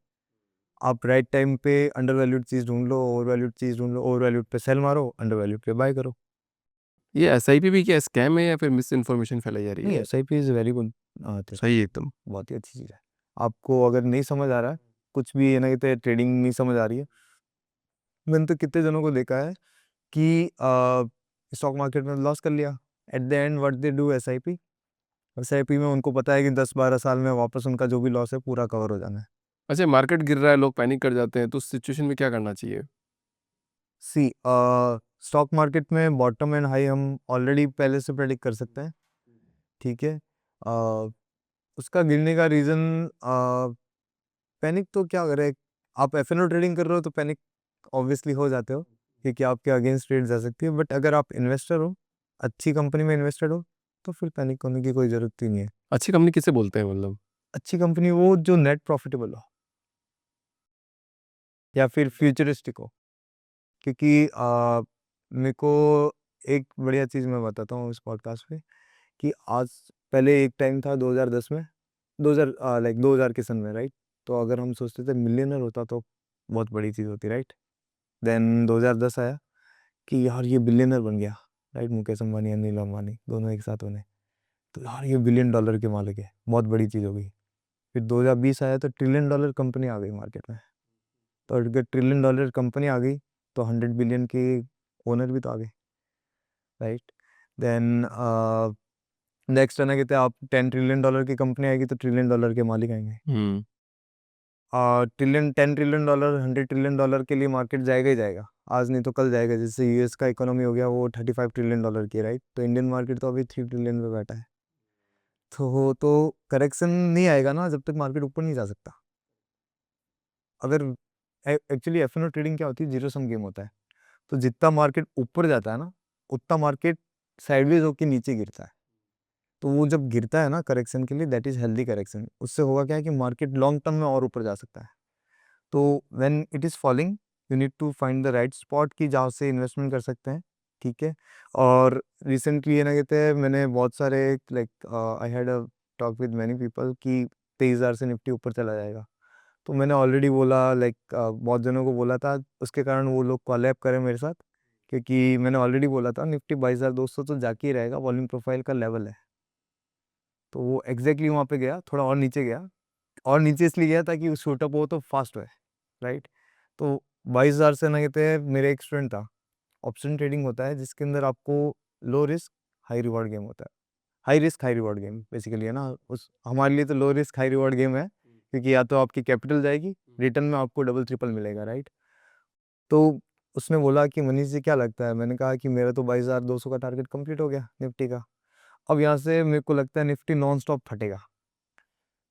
Speaker 2: आप राइट टाइम पे अंडर वैल्यूड चीज़ ढूंढ लो, ओवर वैल्यूड चीज़ ढूंढ लो, ओवर वैल्यूड पे सेल मारो, अंडर वैल्यूड पे बाय करो।
Speaker 1: ये एसआईपी भी क्या स्कैम है या फिर मिस इन्फॉर्मेशन फैलाई जा रही
Speaker 2: नहीं,
Speaker 1: है?
Speaker 2: S I P is very good thing,
Speaker 1: सही है एकदम।
Speaker 2: बहुत ही अच्छी चीज़ है। आपको अगर नहीं समझ आ रहा है, कुछ भी है ना कहते हैं ट्रेडिंग नहीं समझ आ रही है, मैंने तो कितने जनों को देखा है कि स्टॉक मार्केट में लॉस कर लिया। At the end what they do, S I P. S I P में उनको पता है कि 10-12 साल में वापस उनका जो भी लॉस है पूरा कवर हो जाना है।
Speaker 1: अच्छा, मार्केट गिर रहा है, लोग पैनिक कर जाते हैं, तो उस सिचुएशन में क्या करना चाहिए?
Speaker 2: सी स्टॉक मार्केट में बॉटम एंड हाई हम ऑलरेडी पहले से प्रेडिक्ट कर सकते हैं, ठीक है। उसका गिरने का रीज़न, पैनिक तो क्या करे, आप एफ एन ओ ट्रेडिंग कर रहे हो तो पैनिक ऑब्वियसली हो जाते हो, क्योंकि आपके अगेंस्ट ट्रेड जा सकती है। बट अगर आप इन्वेस्टर हो, अच्छी कंपनी में इन्वेस्टेड हो, तो फिर पैनिक होने की कोई ज़रूरत ही नहीं है।
Speaker 1: अच्छी कंपनी किसे बोलते हैं मतलब?
Speaker 2: अच्छी कंपनी वो जो नेट प्रॉफिटेबल हो या फिर फ्यूचरिस्टिक हो। क्योंकि मेरे को एक बढ़िया चीज़ मैं बताता हूँ इस पॉडकास्ट पे कि आज, पहले एक टाइम था 2010 में, 2000 लाइक 2000 के सन में, राइट। तो अगर हम सोचते थे मिलियनर होता तो बहुत बड़ी चीज़ होती, राइट। देन 2010 आया कि यार ये बिलियनर बन गया, राइट। मुकेश अंबानी, अनिल अंबानी दोनों एक साथ बने, तो यार ये $1 बिलियन के मालिक है, बहुत बड़ी चीज़ हो गई। फिर 2020 आया तो $1 ट्रिलियन कंपनी आ गई मार्केट में। तो अगर $1 ट्रिलियन कंपनी आ गई, तो 100 बिलियन के ओनर भी तो आ गए, राइट। देन नेक्स्ट है ना कहते हैं आप $10 ट्रिलियन की कंपनी आएगी तो $1 ट्रिलियन के मालिक आएंगे।
Speaker 1: हुँ।
Speaker 2: ट्रिलियन, $10 ट्रिलियन, $100 ट्रिलियन के लिए मार्केट जाएगा ही जाएगा, आज नहीं तो कल जाएगा। जैसे यूएस का इकोनॉमी हो गया वो $35 ट्रिलियन की, राइट। तो इंडियन मार्केट तो अभी 3 ट्रिलियन पे बैठा है। तो करेक्शन नहीं आएगा ना जब तक मार्केट ऊपर नहीं जा सकता। अगर actually F N O trading क्या होती है, जीरो सम गेम होता है। तो जितना मार्केट ऊपर जाता है ना, उतना मार्केट साइडवेज होकर नीचे गिरता है। तो वो जब गिरता है ना करेक्शन के लिए, दैट इज हेल्दी करेक्शन। उससे होगा क्या है कि मार्केट लॉन्ग टर्म में और ऊपर जा सकता है। तो when it is falling, you need to find the right spot की जहाँ से इन्वेस्टमेंट कर सकते हैं, ठीक है। और रिसेंटली ये ना कहते हैं मैंने बहुत सारे, like I had a talk with many people कि 23,000 से निफ्टी ऊपर चला जाएगा। तो मैंने ऑलरेडी बोला, लाइक बहुत जनों को बोला था, उसके कारण वो लोग कॉलैब करें मेरे साथ। क्योंकि मैंने ऑलरेडी बोला था निफ्टी 22,200 तो जाके ही रहेगा, वॉल्यूम प्रोफाइल का लेवल है। तो वो एग्जैक्टली वहाँ पे गया, थोड़ा और नीचे गया। और नीचे इसलिए गया ताकि शूट अप हो तो फास्ट हो, राइट। तो 22,000 से ना कहते हैं, मेरे एक स्टूडेंट था। ऑप्शन ट्रेडिंग होता है जिसके अंदर आपको low risk high reward game होता है। High risk high reward game basically है ना, उस हमारे लिए तो low risk high reward game है, क्योंकि या तो आपकी कैपिटल जाएगी, रिटर्न में आपको डबल ट्रिपल मिलेगा, राइट? तो उसने बोला कि मनीष जी क्या लगता है? मैंने कहा कि मेरा तो 22,200 का टारगेट कंप्लीट हो गया निफ्टी का। अब यहाँ से मेरे को लगता है निफ्टी नॉन स्टॉप फटेगा।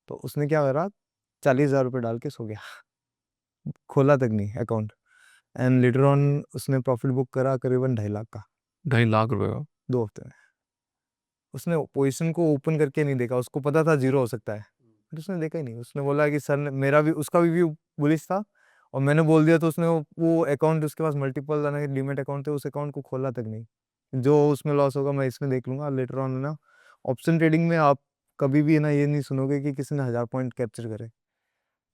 Speaker 2: तो उसने क्या करा, 40,000 रुपये डाल के सो गया। खोला तक नहीं अकाउंट। एंड लेटर ऑन उसने प्रॉफिट बुक करा करीबन 2.5 लाख का
Speaker 1: 2.5 लाख रुपए का?
Speaker 2: 2 हफ्ते में। उसने पोजीशन को ओपन करके नहीं देखा, उसको पता था जीरो हो सकता है, बट उसने देखा ही नहीं। उसने बोला कि सर ने मेरा भी, उसका भी व्यू बुलिश था, और मैंने बोल दिया तो उसने वो अकाउंट, उसके पास मल्टीपल डीमेट अकाउंट थे, उस अकाउंट को खोला तक नहीं। जो उसमें लॉस होगा मैं इसमें देख लूंगा लेटर ऑन, है ना। ऑप्शन ट्रेडिंग में आप कभी भी है ना ये नहीं सुनोगे कि किसी ने 1,000 पॉइंट कैप्चर करे।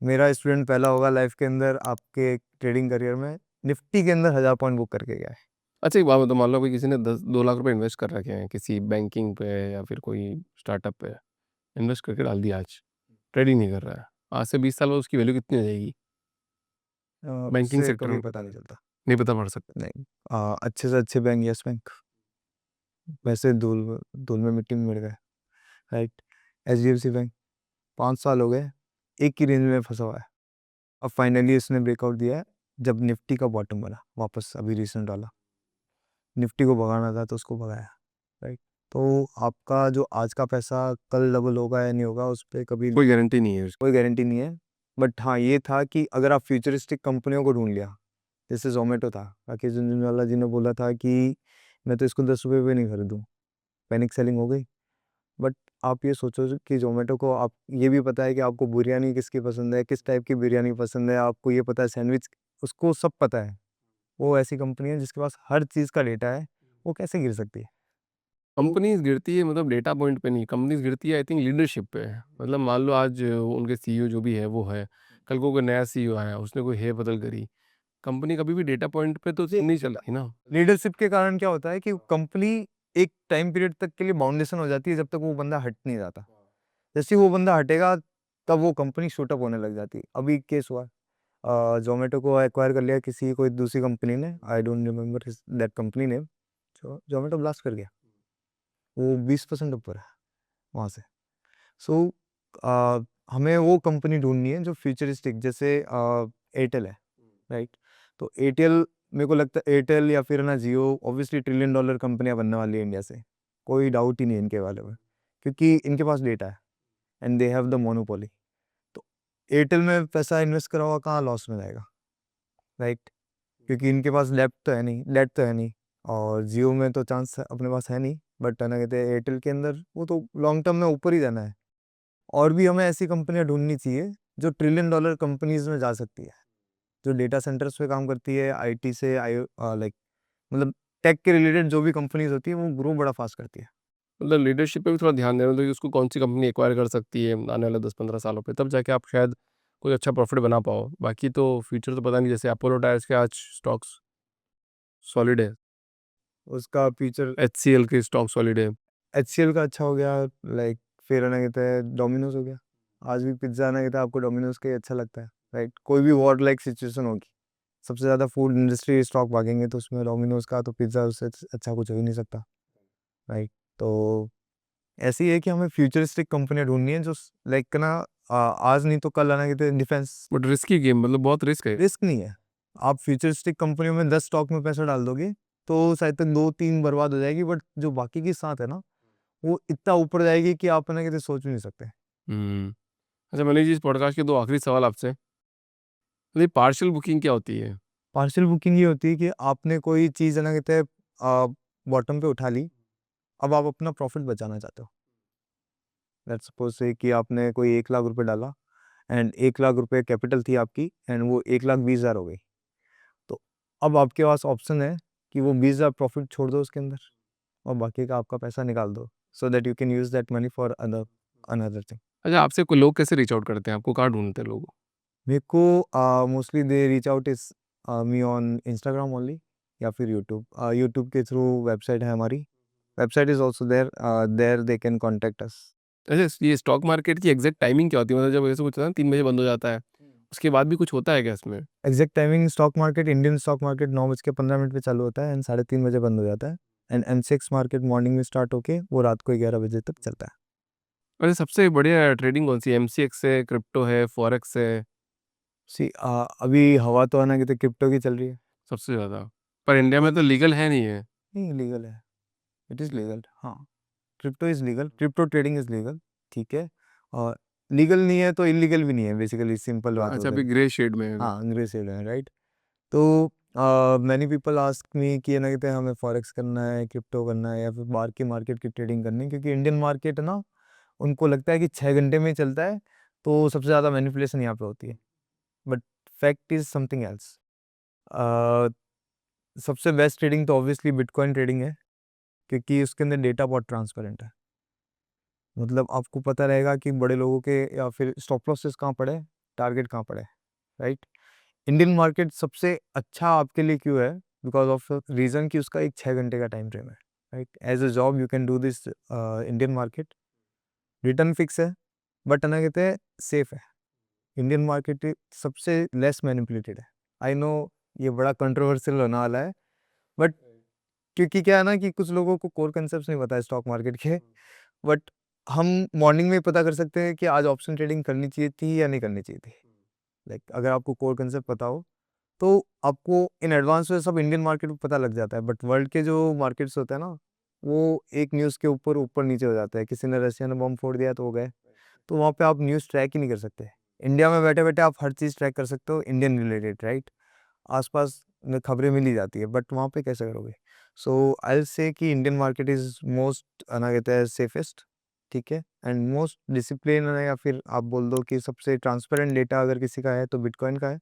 Speaker 2: मेरा स्टूडेंट पहला होगा लाइफ के अंदर आपके ट्रेडिंग करियर में, निफ्टी के अंदर 1,000 पॉइंट बुक करके गया है।
Speaker 1: अच्छा एक बात बताओ, मान लो कोई किसी ने 2 लाख रुपए इन्वेस्ट कर रखे हैं किसी बैंकिंग पे या फिर कोई स्टार्टअप पे, इन्वेस्ट करके डाल दिया, आज ट्रेडिंग नहीं कर रहा है, आज से 20 साल बाद उसकी वैल्यू कितनी हो जाएगी बैंकिंग
Speaker 2: उससे
Speaker 1: सेक्टर
Speaker 2: कभी
Speaker 1: में?
Speaker 2: पता नहीं चलता।
Speaker 1: नहीं पता पड़ सकता।
Speaker 2: नहीं, अच्छे से अच्छे बैंक यस बैंक, वैसे धूल धूल में मिट्टी में मिल गए, राइट। HDFC बैंक 5 साल हो गए एक ही रेंज में फंसा हुआ है। अब फाइनली इसने ब्रेकआउट दिया है, जब निफ्टी का बॉटम बना वापस अभी रिसेंट वाला। निफ्टी को भगाना था तो उसको भगाया, राइट। तो आपका जो आज का पैसा कल डबल होगा या नहीं होगा, उस पर कभी
Speaker 1: कोई गारंटी नहीं है उसकी।
Speaker 2: कोई गारंटी नहीं है। बट हाँ ये था कि अगर आप फ्यूचरिस्टिक कंपनियों को ढूंढ लिया, जैसे जोमेटो था, राकेश झुनझुनवाला जी ने बोला था कि मैं तो इसको 10 रुपये पे नहीं खरीदूँ, पैनिक सेलिंग हो गई। बट आप ये सोचो कि जोमेटो को, आप ये भी पता है कि आपको बिरयानी किसकी पसंद है, किस टाइप की बिरयानी पसंद है, आपको ये पता है सैंडविच, उसको सब पता है। वो ऐसी कंपनी है जिसके पास हर चीज़ का डेटा है, वो कैसे गिर सकती है?
Speaker 1: कंपनीज गिरती है मतलब डेटा पॉइंट पे नहीं, कंपनीज गिरती है आई थिंक लीडरशिप पे। मतलब मान लो आज उनके सीईओ जो भी है वो है, कल को कोई नया सीईओ आया उसने कोई है बदल करी, कंपनी कभी भी डेटा पॉइंट पे तो नहीं चलती ना।
Speaker 2: लीडरशिप के कारण क्या होता है कि कंपनी एक टाइम पीरियड तक के लिए बाउंडेशन हो जाती है, जब तक वो बंदा हट नहीं जाता। जैसे ही वो बंदा हटेगा, तब वो कंपनी शूटअप होने लग जाती है। अभी केस हुआ, जोमेटो को एक्वायर कर लिया किसी कोई दूसरी कंपनी ने, I don't remember that company name. Zomato blast कर गया, वो 20% ऊपर है वहाँ से। सो हमें वो कंपनी ढूंढनी है जो फ्यूचरिस्टिक, जैसे एयरटेल है, राइट। तो एयरटेल, मेरे को लगता है एयरटेल या फिर ना जियो, ऑब्वियसली $1 ट्रिलियन कंपनियां बनने वाली है इंडिया से, कोई डाउट ही नहीं है इनके बारे में, क्योंकि इनके पास डेटा है and they have the monopoly. तो एयरटेल में पैसा इन्वेस्ट करा हुआ कहाँ लॉस में जाएगा, राइट, क्योंकि इनके पास डेट तो है नहीं। और जियो में तो चांस अपने पास है नहीं, बट ना कहते हैं एयरटेल के अंदर वो तो लॉन्ग टर्म में ऊपर ही जाना है। और भी हमें ऐसी कंपनियां ढूंढनी चाहिए जो $1 ट्रिलियन कंपनीज में जा सकती है, जो डेटा सेंटर्स पे काम करती है, आईटी से आई, लाइक मतलब टेक के रिलेटेड जो भी कंपनीज होती है वो ग्रो बड़ा फास्ट करती है।
Speaker 1: मतलब लीडरशिप पे भी थोड़ा ध्यान देना होता है कि उसको कौन सी कंपनी एक्वायर कर सकती है आने वाले 10-15 सालों पे, तब जाके आप शायद कोई अच्छा प्रॉफिट बना पाओ। बाकी तो फ्यूचर तो पता नहीं। जैसे अपोलो टायर्स के आज स्टॉक्स सॉलिड है,
Speaker 2: उसका फ्यूचर,
Speaker 1: HCL के स्टॉक सॉलिड है।
Speaker 2: HCL का अच्छा हो गया, लाइक फिर ना कहते हैं डोमिनोज हो गया। आज भी पिज्ज़ा ना कहता है आपको डोमिनोज का ही अच्छा लगता है, राइट। कोई भी वॉर लाइक सिचुएशन होगी, सबसे ज़्यादा फूड इंडस्ट्री स्टॉक भागेंगे तो उसमें डोमिनोज का, तो पिज्ज़ा उससे अच्छा कुछ हो ही नहीं सकता, राइट। तो ऐसी है कि हमें फ्यूचरिस्टिक कंपनियां ढूंढनी है जो लाइक ना आज नहीं तो कल आना कहते हैं डिफेंस।
Speaker 1: बट रिस्की गेम, मतलब बहुत रिस्क है।
Speaker 2: रिस्क नहीं है। आप फ्यूचरिस्टिक कंपनियों में 10 स्टॉक में पैसा डाल दोगे तो शायद तक 2-3 बर्बाद हो जाएगी, बट जो बाकी की 7 है ना, वो इतना ऊपर जाएगी कि आप ना कहते सोच भी नहीं सकते।
Speaker 1: हम्म। अच्छा मनीष जी, इस पॉडकास्ट के 2 आखिरी सवाल आपसे। मतलब पार्शियल बुकिंग क्या होती है?
Speaker 2: पार्शियल बुकिंग ये होती है कि आपने कोई चीज़ है ना कहते हैं बॉटम पे उठा ली, अब आप अपना प्रॉफिट बचाना चाहते हो। लेट्स सपोज से कि आपने कोई 1 लाख रुपए डाला, एंड 1 लाख रुपए कैपिटल थी आपकी, एंड वो 1,20,000 हो गई। तो अब आपके पास ऑप्शन है कि वो 20,000 प्रॉफिट छोड़ दो उसके अंदर, और बाकी का आपका पैसा निकाल दो, so that you can use that money for other another thing.
Speaker 1: अच्छा आपसे कोई लोग कैसे रीच आउट करते हैं? आपको कहाँ ढूँढते हैं लोग?
Speaker 2: मेरे को mostly they reach out is me on Instagram only, या फिर यूट्यूब। यूट्यूब के थ्रू वेबसाइट है हमारी, website is also there, there they can contact us.
Speaker 1: अच्छा ये स्टॉक मार्केट की एग्जैक्ट टाइमिंग क्या होती है? मतलब जब ऐसे कुछ होता है ना 3 बजे बंद हो जाता है, उसके बाद भी कुछ होता है क्या इसमें?
Speaker 2: Exact timing stock market, Indian stock market 9:15 पे चालू होता है एंड 3:30 बंद हो जाता है। एंड एमसीएक्स मार्केट मॉर्निंग में स्टार्ट होके वो रात को 11 बजे तक चलता है।
Speaker 1: वैसे सबसे बढ़िया ट्रेडिंग कौन सी है? एमसीएक्स है, क्रिप्टो है, फॉरेक्स है?
Speaker 2: अभी हवा तो आना कि तो क्रिप्टो की चल रही है।
Speaker 1: सबसे ज़्यादा। पर इंडिया में तो लीगल है नहीं है।
Speaker 2: नहीं, लीगल है, इट इज़ लीगल। हाँ, crypto is legal, crypto trading is legal, ठीक है। और लीगल नहीं है तो इलीगल भी नहीं है, बेसिकली सिंपल बात हो
Speaker 1: अच्छा, अभी
Speaker 2: गई।
Speaker 1: ग्रे शेड में है अभी।
Speaker 2: हाँ, अंग्रेज सेल है, राइट। तो मैनी पीपल आस्क मी कि ना कहते हैं हमें फॉरेक्स करना है, क्रिप्टो करना है या फिर बाहर की मार्केट की ट्रेडिंग करनी है, क्योंकि इंडियन मार्केट है ना, उनको लगता है कि 6 घंटे में ही चलता है, तो सबसे ज़्यादा मैनिपुलेशन यहाँ पे होती है। But fact is something else. सबसे बेस्ट ट्रेडिंग तो ऑब्वियसली बिटकॉइन ट्रेडिंग है, क्योंकि उसके अंदर डेटा बहुत ट्रांसपेरेंट है। मतलब आपको पता रहेगा कि बड़े लोगों के या फिर स्टॉप लॉसेस कहाँ पड़े, टारगेट कहाँ पड़े, राइट। इंडियन मार्केट सबसे अच्छा आपके लिए क्यों है? बिकॉज ऑफ रीज़न कि उसका एक 6 घंटे का टाइम फ्रेम है, right. As a job you can do this Indian market. Return fix है, बट ना कहते हैं सेफ है। इंडियन मार्केट सबसे लेस मैनिपुलेटेड है। आई नो ये बड़ा कंट्रोवर्शियल होने वाला है, बट क्योंकि क्या है ना कि कुछ लोगों को कोर कंसेप्ट नहीं पता है स्टॉक मार्केट के। बट हम मॉर्निंग में पता कर सकते हैं कि आज ऑप्शन ट्रेडिंग करनी चाहिए थी या नहीं करनी चाहिए थी। लाइक अगर आपको कोर कंसेप्ट पता हो तो आपको इन एडवांस में सब इंडियन मार्केट में पता लग जाता है। बट वर्ल्ड के जो मार्केट्स होते हैं ना, वो एक न्यूज़ के ऊपर ऊपर नीचे हो जाता है। किसी ने रशिया ने बम फोड़ दिया तो हो गए, तो वहाँ पे आप न्यूज़ ट्रैक ही नहीं कर सकते। इंडिया में बैठे बैठे आप हर चीज़ ट्रैक कर सकते हो इंडियन रिलेटेड, राइट। आसपास में खबरें मिल ही जाती है, बट वहाँ पे कैसे करोगे? सो आई विल से कि इंडियन मार्केट इज़ मोस्ट ना कहते हैं सेफेस्ट, ठीक है, एंड मोस्ट डिसिप्लिन है, या फिर आप बोल दो कि सबसे ट्रांसपेरेंट डेटा अगर किसी का है तो बिटकॉइन का है।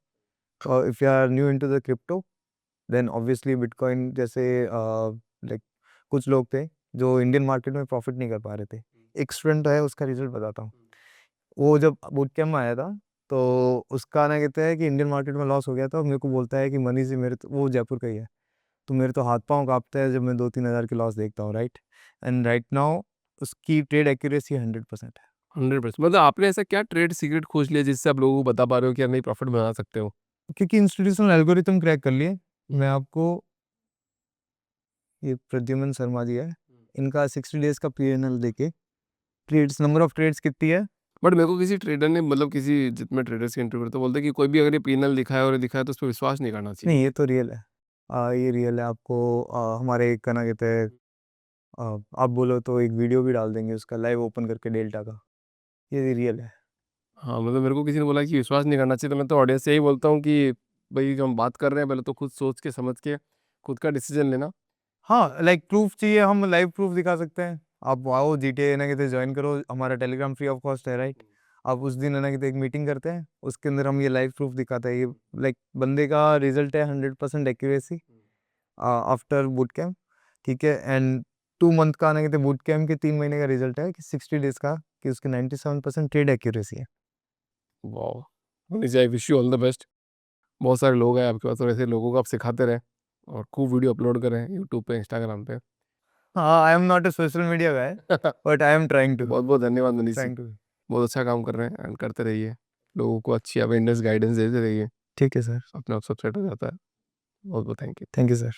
Speaker 2: और if you are new into the crypto, then obviously bitcoin जैसे लाइक कुछ लोग थे जो इंडियन मार्केट में प्रॉफिट नहीं कर पा रहे थे। एक स्टूडेंट है, उसका रिजल्ट बताता हूँ। वो जब बूट कैंप में आया था, तो उसका ना कहते हैं कि इंडियन मार्केट में लॉस हो गया था, और मेरे को बोलता है कि मनी जी मेरे तो, वो जयपुर का ही है, तो मेरे तो हाथ पाँव काँपते हैं जब मैं 2-3 हज़ार की लॉस देखता हूँ, राइट। एंड राइट नाउ उसकी ट्रेड एक्यूरेसी 100% है।
Speaker 1: 100%। मतलब आपने ऐसा क्या ट्रेड सीक्रेट खोज लिया जिससे आप लोगों को बता पा रहे हो कि यार नहीं, प्रॉफिट बना सकते हो?
Speaker 2: क्योंकि इंस्टीट्यूशनल एल्गोरिथम क्रैक कर लिए। मैं आपको, ये प्रद्युमन शर्मा जी है, इनका 60 डेज का पीएनएल देके ट्रेड्स, नंबर ऑफ ट्रेड्स कितनी है।
Speaker 1: बट मेरे को किसी ट्रेडर ने, मतलब किसी जितने ट्रेडर्स के इंटरव्यू करते बोलते हैं कि कोई भी अगर ये पीएनएल दिखाया और ये दिखाया तो उस पर विश्वास नहीं करना चाहिए।
Speaker 2: नहीं, ये तो रियल है। ये रियल है। आपको हमारे एक का ना कहते हैं, आप बोलो तो एक वीडियो भी डाल देंगे उसका लाइव ओपन करके डेल्टा का। ये रियल है।
Speaker 1: हाँ, मतलब मेरे को किसी ने बोला कि विश्वास नहीं करना चाहिए, तो मैं तो ऑडियंस से यही बोलता हूँ कि भाई जो हम बात कर रहे हैं पहले तो खुद सोच के समझ के खुद का डिसीजन लेना।
Speaker 2: हाँ, लाइक प्रूफ चाहिए, हम लाइव प्रूफ दिखा सकते हैं। आप आओ जीटीए ना कहते ज्वाइन करो, हमारा टेलीग्राम फ्री ऑफ कॉस्ट है, राइट। आप उस दिन है ना कहते एक मीटिंग करते हैं, उसके अंदर हम ये लाइव प्रूफ दिखाते हैं। ये लाइक बंदे का रिजल्ट है 100% एक्यूरेसी आफ्टर बूट कैम्प, ठीक है। एंड 2 मंथ का ना कहते बूट कैम्प के 3 महीने का रिजल्ट है कि 60 डेज का कि उसकी 97% ट्रेड एक्यूरेसी है।
Speaker 1: वाह! Manish ji, I wish you all the best. बहुत सारे लोग हैं आपके पास और ऐसे लोगों को आप सिखाते रहें और खूब वीडियो अपलोड करें यूट्यूब पे, इंस्टाग्राम पे।
Speaker 2: हाँ, I am not a social media guy, but I am
Speaker 1: बहुत-बहुत धन्यवाद मनीष जी।
Speaker 2: Trying to.
Speaker 1: बहुत अच्छा काम कर रहे हैं एंड करते रहिए। लोगों को अच्छी अवेयरनेस, गाइडेंस देते रहिए।
Speaker 2: ठीक है सर।
Speaker 1: अपने आप सब सेट हो जाता है। बहुत-बहुत thank you.
Speaker 2: Thank you sir.